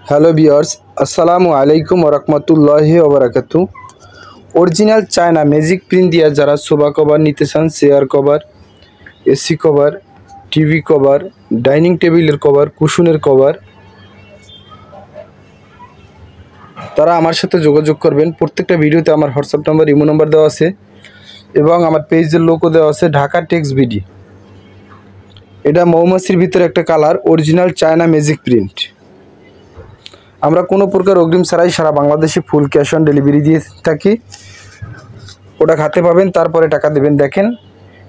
Hello viewers, আসসালামু আলাইকুম ওয়া রাহমাতুল্লাহি ওয়া বারাকাতুহু। অরিজিনাল চায়না ম্যাজিক প্রিন্ট দিয়ে যারা সোফা কভার নিতে চান, chair cover, AC cover, TV cover, dining টেবিলের কভার, কুশনের কভার, তারা আমার সাথে যোগাযোগ করবেন। প্রত্যেকটা ভিডিওতে আমার হোয়াটসঅ্যাপ নাম্বার, ইমো নাম্বার দেওয়া আছে এবং আমার পেজের লোগো দেওয়া আছে ঢাকা টেক্স বিডি। এটা মৌমাছির ভিতরে একটা colour, original China magic print. আমরা কোনো প্রকার অগ্রিম ছাড়াই সারা বাংলাদেশে ফুল ক্যাশ অন ডেলিভারি দিয়ে থাকি। প্রোডাক্ট হাতে পাবেন, তারপরে টাকা দেবেন। দেখেন,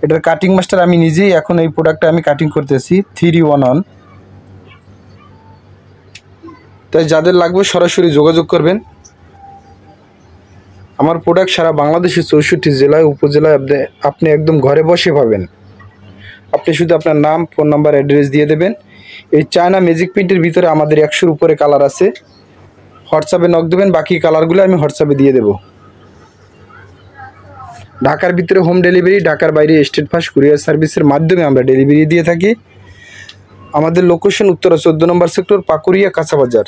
এটার কাটিং মাস্টার আমি নিজেই। এখন এই প্রোডাক্টটা আমি কাটিং করতেছি 3-1-1। তাই যাদের লাগবে সরাসরি যোগাযোগ করবেন। আমার প্রোডাক্ট সারা বাংলাদেশের 64 জেলায় উপজেলায় আপনি একদম ঘরে বসে পাবেন। আপনি শুধু আপনার নাম, ফোন নাম্বার, অ্যাড্রেস দিয়ে দেবেন। এই চায়না ম্যাজিক প্রিন্টের ভিতরে আমাদের 100-র উপরে কালার আছে। হোয়াটসঅ্যাপে নক দেবেন, বাকি কালারগুলো আমি হোয়াটসঅ্যাপে দিয়ে দেব। ঢাকার ভিতরে হোম ডেলিভারি, ঢাকার বাইরে স্টেট ফাস্ট কুরিয়ার সার্ভিসের মাধ্যমে আমরা ডেলিভারি দিয়ে থাকি। আমাদের লোকেশন উত্তরা 14 নম্বর সেক্টর, পাকুড়িয়া, কাঁচাবাজার।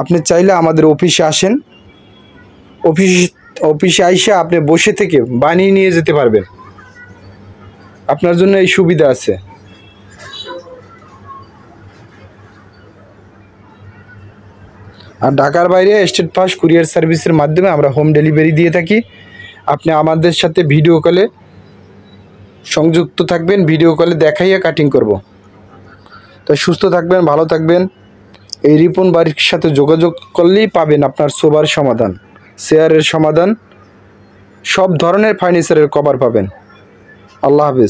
আপনি চাইলে আমাদের অফিসে আসেন। অফিসে আইসা আপনি বসে থেকে বানিয়ে নিয়ে যেতে পারবেন। আপনার জন্য এই সুবিধা আছে। আর ঢাকার বাইরে স্টেট ফাস্ট কুরিয়ার সার্ভিসের মাধ্যমে আমরা হোম ডেলিভারি দিয়ে থাকি। আপনি আমাদের সাথে ভিডিও কলে সংযুক্ত থাকবেন, ভিডিও কলে দেখাইয়া কাটিং করব। তো সুস্থ থাকবেন, ভালো থাকবেন। এই রিপন বাড়ির সাথে যোগাযোগ করলেই পাবেন আপনার সোফার সমাধান, চেয়ারের সমাধান, সব ধরনের ফার্নিচারের কভার পাবেন। আল্লাহ হাফেজ।